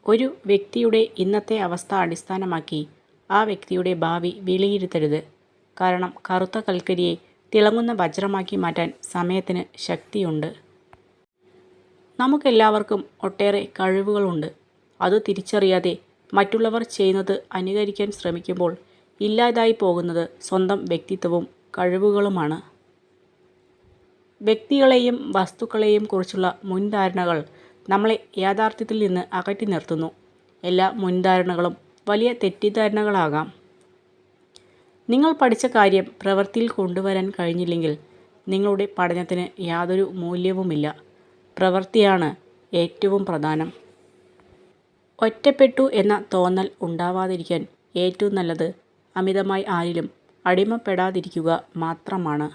ഒരു വ്യക്തിയുടെ ഇന്നത്തെ അവസ്ഥ അടിസ്ഥാനമാക്കി ആ വ്യക്തിയുടെ ഭാവി വിലയിരുത്തരുത്. കാരണം കറുത്ത കൽക്കരിയെ തിളങ്ങുന്ന വജ്രമാക്കി മാറ്റാൻ സമയത്തിന് ശക്തിയുണ്ട്. നമുക്കെല്ലാവർക്കും ഒട്ടേറെ കഴിവുകളുണ്ട്. അത് തിരിച്ചറിയാതെ മറ്റുള്ളവർ ചെയ്യുന്നത് അനുകരിക്കാൻ ശ്രമിക്കുമ്പോൾ ഇല്ലാതായി പോകുന്നത് സ്വന്തം വ്യക്തിത്വവും കഴിവുകളുമാണ്. വ്യക്തികളെയും വസ്തുക്കളെയും കുറിച്ചുള്ള മുൻധാരണകൾ നമ്മളെ യാഥാർത്ഥ്യത്തിൽ നിന്ന് അകറ്റി നിർത്തുന്നു. എല്ലാ മുൻധാരണകളും വലിയ തെറ്റിദ്ധാരണകളാകാം. നിങ്ങൾ പഠിച്ച കാര്യം പ്രവൃത്തിയിൽ കൊണ്ടുവരാൻ കഴിഞ്ഞില്ലെങ്കിൽ നിങ്ങളുടെ പഠനത്തിന് യാതൊരു മൂല്യവുമില്ല. പ്രവൃത്തിയാണ് ഏറ്റവും പ്രധാനം. ഒറ്റപ്പെട്ടു എന്ന തോന്നൽ ഉണ്ടാവാതിരിക്കാൻ ഏറ്റവും നല്ലത് അമിതമായി ആരിലും അടിമപ്പെടാതിരിക്കുക മാത്രമാണ്.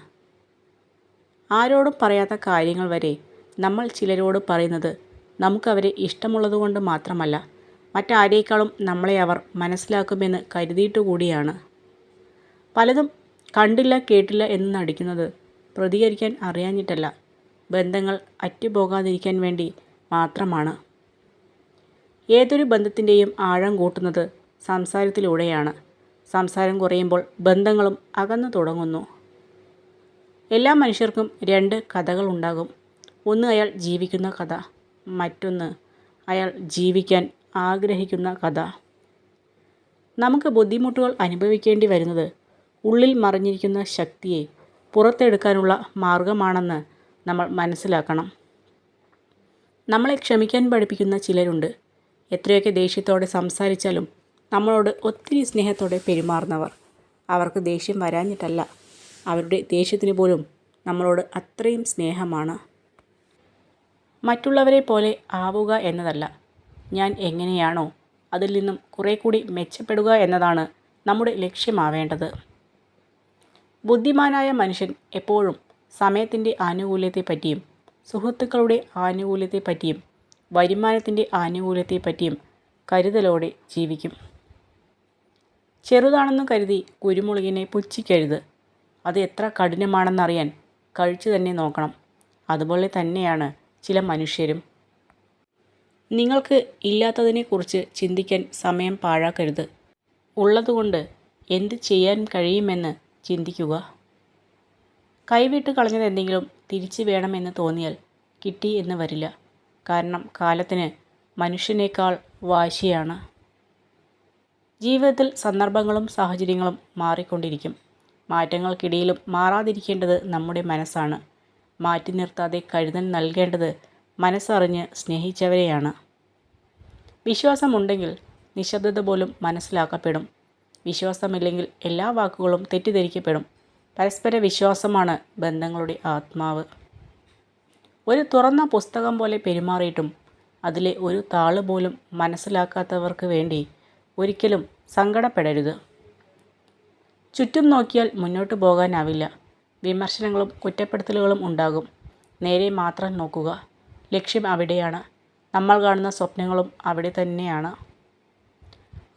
ആരോടും പറയാത്ത കാര്യങ്ങൾ വരെ നമ്മൾ ചിലരോട് പറയുന്നത് നമുക്കവരെ ഇഷ്ടമുള്ളതുകൊണ്ട് മാത്രമല്ല, മറ്റാരേക്കാളും നമ്മളെ അവർ മനസ്സിലാക്കുമെന്ന് കരുതിയിട്ടുകൂടിയാണ്. പലതും കണ്ടില്ല കേട്ടില്ല എന്ന് നടിക്കുന്നത് പ്രതികരിക്കാൻ അറിയാഞ്ഞിട്ടല്ല, ബന്ധങ്ങൾ അറ്റുപോകാതിരിക്കാൻ വേണ്ടി മാത്രമാണ്. ഏതൊരു ബന്ധത്തിൻ്റെയും ആഴം കൂട്ടുന്നത് സംസാരത്തിലൂടെയാണ്. സംസാരം കുറയുമ്പോൾ ബന്ധങ്ങളും അകന്നു തുടങ്ങുന്നു. എല്ലാ മനുഷ്യർക്കും രണ്ട് കഥകളുണ്ടാകും. ഒന്ന് അയാൾ ജീവിക്കുന്ന കഥ, മറ്റൊന്ന് അയാൾ ജീവിക്കാൻ ആഗ്രഹിക്കുന്ന കഥ. നമുക്ക് ബുദ്ധിമുട്ടുകൾ അനുഭവിക്കേണ്ടി വരുന്നത് ഉള്ളിൽ മറഞ്ഞിരിക്കുന്ന ശക്തിയെ പുറത്തെടുക്കാനുള്ള മാർഗമാണെന്ന് നമ്മൾ മനസ്സിലാക്കണം. നമ്മളെ ക്ഷമിക്കാൻ പഠിപ്പിക്കുന്ന ചിലരുണ്ട്. എത്രയൊക്കെ ദേഷ്യത്തോടെ സംസാരിച്ചാലും നമ്മളോട് ഒത്തിരി സ്നേഹത്തോടെ പെരുമാറുന്നവർ. അവർക്ക് ദേഷ്യം വരാഞ്ഞിട്ടല്ല, അവരുടെ ദേഷ്യത്തിന് പോലും നമ്മളോട് അത്രയും സ്നേഹമാണ്. മറ്റുള്ളവരെ പോലെ ആവുക എന്നതല്ല, ഞാൻ എങ്ങനെയാണോ അതിൽ നിന്നും കുറെ കൂടി മെച്ചപ്പെടുക എന്നതാണ് നമ്മുടെ ലക്ഷ്യമാവേണ്ടത്. ബുദ്ധിമാനായ മനുഷ്യൻ എപ്പോഴും സമയത്തിൻ്റെ ആനുകൂല്യത്തെപ്പറ്റിയും സുഹൃത്തുക്കളുടെ ആനുകൂല്യത്തെപ്പറ്റിയും വരുമാനത്തിൻ്റെ ആനുകൂല്യത്തെപ്പറ്റിയും കരുതലോടെ ജീവിക്കും. ചെറുതാണെന്ന് കരുതി കുരുമുളകിനെ പുച്ഛിക്കരുത്. അത് എത്ര കഠിനമാണെന്നറിയാൻ കഴിച്ചു തന്നെ നോക്കണം. അതുപോലെ തന്നെയാണ് ചില മനുഷ്യരും. നിങ്ങൾക്ക് ഇല്ലാത്തതിനെക്കുറിച്ച് ചിന്തിക്കാൻ സമയം പാഴാക്കരുത്. ഉള്ളതുകൊണ്ട് എന്ത് ചെയ്യാൻ കഴിയുമെന്ന് ചിന്തിക്കുക. കൈവിട്ട് കളഞ്ഞത് എന്തെങ്കിലും തിരിച്ചു വേണമെന്ന് തോന്നിയാൽ കിട്ടി എന്ന് വരില്ല. കാരണം കാലത്തിന് മനുഷ്യനേക്കാൾ വാശിയാണ്. ജീവിതത്തിൽ സന്ദർഭങ്ങളും സാഹചര്യങ്ങളും മാറിക്കൊണ്ടിരിക്കും. മാറ്റങ്ങൾക്കിടയിലും മാറാതിരിക്കേണ്ടത് നമ്മുടെ മനസ്സാണ്. മാറ്റി നിർത്താതെ കരുതൽ നൽകേണ്ടത് മനസ്സറിഞ്ഞ് സ്നേഹിച്ചവരെയാണ്. വിശ്വാസമുണ്ടെങ്കിൽ നിശബ്ദത പോലും മനസ്സിലാക്കപ്പെടും. വിശ്വാസമില്ലെങ്കിൽ എല്ലാ വാക്കുകളും തെറ്റിദ്ധരിക്കപ്പെടും. പരസ്പര വിശ്വാസമാണ് ബന്ധങ്ങളുടെ ആത്മാവ്. ഒരു തുറന്ന പുസ്തകം പോലെ പെരുമാറിയിട്ടും അതിലെ ഒരു താള് പോലും മനസ്സിലാക്കാത്തവർക്ക് വേണ്ടി ഒരിക്കലും സങ്കടപ്പെടരുത്. ചുറ്റും നോക്കിയാൽ മുന്നോട്ട് പോകാനാവില്ല. വിമർശനങ്ങളും കുറ്റപ്പെടുത്തലുകളും ഉണ്ടാകും. നേരെ മാത്രം നോക്കുക. ലക്ഷ്യം അവിടെയാണ്. നമ്മൾ കാണുന്ന സ്വപ്നങ്ങളും അവിടെ തന്നെയാണ്.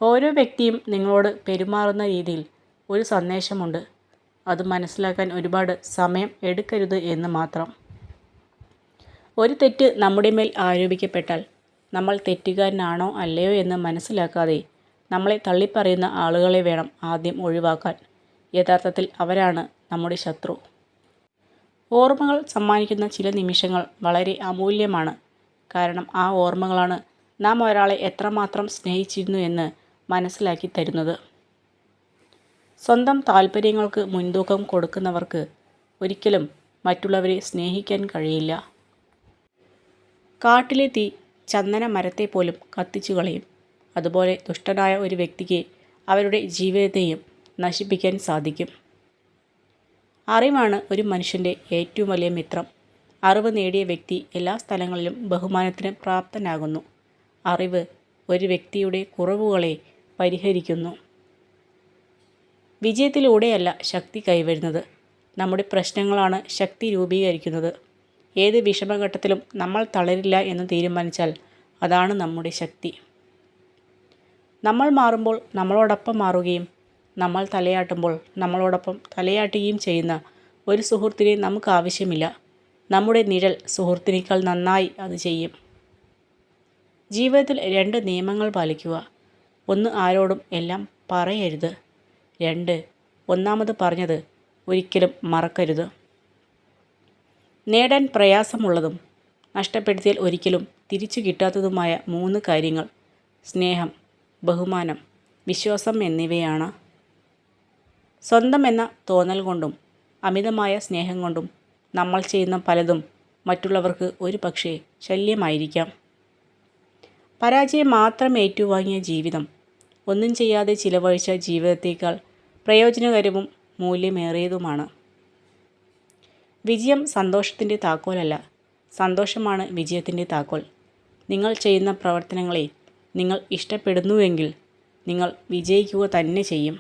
ഓരോ വ്യക്തിയും നിങ്ങളോട് പെരുമാറുന്ന രീതിയിൽ ഒരു സന്ദേശമുണ്ട്. അത് മനസ്സിലാക്കാൻ ഒരുപാട് സമയം എടുക്കരുത് എന്ന് മാത്രം. ഒരു തെറ്റ് നമ്മുടെ മേൽ ആരോപിക്കപ്പെട്ടാൽ നമ്മൾ തെറ്റുകാരനാണോ അല്ലയോ എന്ന് മനസ്സിലാക്കാതെ നമ്മളെ തള്ളിപ്പറയുന്ന ആളുകളെ വേണം ആദ്യം ഒഴിവാക്കാൻ. യഥാർത്ഥത്തിൽ അവരാണ് നമ്മുടെ ശത്രു. ഓർമ്മകൾ സമ്മാനിക്കുന്ന ചില നിമിഷങ്ങൾ വളരെ അമൂല്യമാണ്. കാരണം ആ ഓർമ്മകളാണ് നാം ഒരാളെ എത്രമാത്രം സ്നേഹിച്ചിരുന്നു എന്ന് മനസ്സിലാക്കി തരുന്നത്. സ്വന്തം താല്പര്യങ്ങൾക്ക് മുൻതൂക്കം കൊടുക്കുന്നവർക്ക് ഒരിക്കലും മറ്റുള്ളവരെ സ്നേഹിക്കാൻ കഴിയില്ല. കാട്ടിലെ തീ ചന്ദന മരത്തെ പോലും കത്തിച്ചു കളയും. അതുപോലെ ദുഷ്ടനായ ഒരു വ്യക്തിക്ക് അവരുടെ ജീവിതത്തെയും നശിപ്പിക്കാൻ സാധിക്കും. അറിവാണ് ഒരു മനുഷ്യൻ്റെ ഏറ്റവും വലിയ മിത്രം. അറിവ് നേടിയ വ്യക്തി എല്ലാ സ്ഥലങ്ങളിലും ബഹുമാനത്തിന് പ്രാപ്തനാകുന്നു. അറിവ് ഒരു വ്യക്തിയുടെ കുറവുകളെ പരിഹരിക്കുന്നു. വിജയത്തിലൂടെയല്ല ശക്തി കൈവരുന്നത്, നമ്മുടെ പ്രശ്നങ്ങളാണ് ശക്തി രൂപീകരിക്കുന്നത്. ഏത് വിഷമഘട്ടത്തിലും നമ്മൾ തളരില്ല എന്ന് തീരുമാനിച്ചാൽ അതാണ് നമ്മുടെ ശക്തി. നമ്മൾ മാറുമ്പോൾ നമ്മളോടൊപ്പം മാറുകയും നമ്മൾ തലയാട്ടുമ്പോൾ നമ്മളോടൊപ്പം തലയാട്ടുകയും ചെയ്യുന്ന ഒരു സുഹൃത്തിനെ നമുക്ക് ആവശ്യമില്ല. നമ്മുടെ നിഴൽ സുഹൃത്തിനേക്കാൾ നന്നായി അത് ചെയ്യും. ജീവിതത്തിൽ 2 നിയമങ്ങൾ പാലിക്കുക. 1, ആരോടും എല്ലാം പറയരുത്. 2, ഒന്നാമത് പറഞ്ഞത് ഒരിക്കലും മറക്കരുത്. നേടാൻ പ്രയാസമുള്ളതും നഷ്ടപ്പെടുത്തിയാൽ ഒരിക്കലും തിരിച്ചു കിട്ടാത്തതുമായ 3 കാര്യങ്ങൾ സ്നേഹം, ബഹുമാനം, വിശ്വാസം എന്നിവയാണ്. സ്വന്തം എന്ന തോന്നൽ കൊണ്ടും അമിതമായ സ്നേഹം കൊണ്ടും നമ്മൾ ചെയ്യുന്ന പലതും മറ്റുള്ളവർക്ക് ഒരു പക്ഷേ ശല്യമായിരിക്കാം. പരാജയം മാത്രം ഏറ്റുവാങ്ങിയ ജീവിതം ഒന്നും ചെയ്യാതെ ചിലവഴിച്ച ജീവിതത്തേക്കാൾ പ്രയോജനകരവും മൂല്യമേറിയതുമാണ്. വിജയം സന്തോഷത്തിൻ്റെ താക്കോലല്ല, സന്തോഷമാണ് വിജയത്തിൻ്റെ താക്കോൽ. നിങ്ങൾ ചെയ്യുന്ന പ്രവർത്തനങ്ങളെ നിങ്ങൾ ഇഷ്ടപ്പെടുന്നുവെങ്കിൽ നിങ്ങൾ വിജയിക്കുക തന്നെ ചെയ്യും.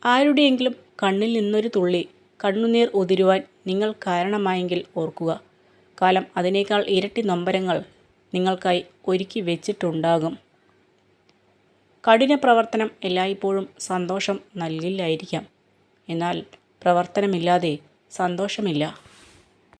ആരുടെയെങ്കിലും കണ്ണിൽ നിന്നൊരു തുള്ളി കണ്ണുനീർ ഉതിരുവാൻ നിങ്ങൾ കാരണമായെങ്കിൽ ഓർക്കുക, കാലം അതിനേക്കാൾ ഇരട്ടി നൊമ്പരങ്ങൾ നിങ്ങൾക്കായി ഒരുക്കി വെച്ചിട്ടുണ്ടാകും. കഠിന പ്രവർത്തനം എല്ലായ്പ്പോഴും സന്തോഷം നൽകില്ലായിരിക്കാം, എന്നാൽ പ്രവർത്തനമില്ലാതെ സന്തോഷമില്ല.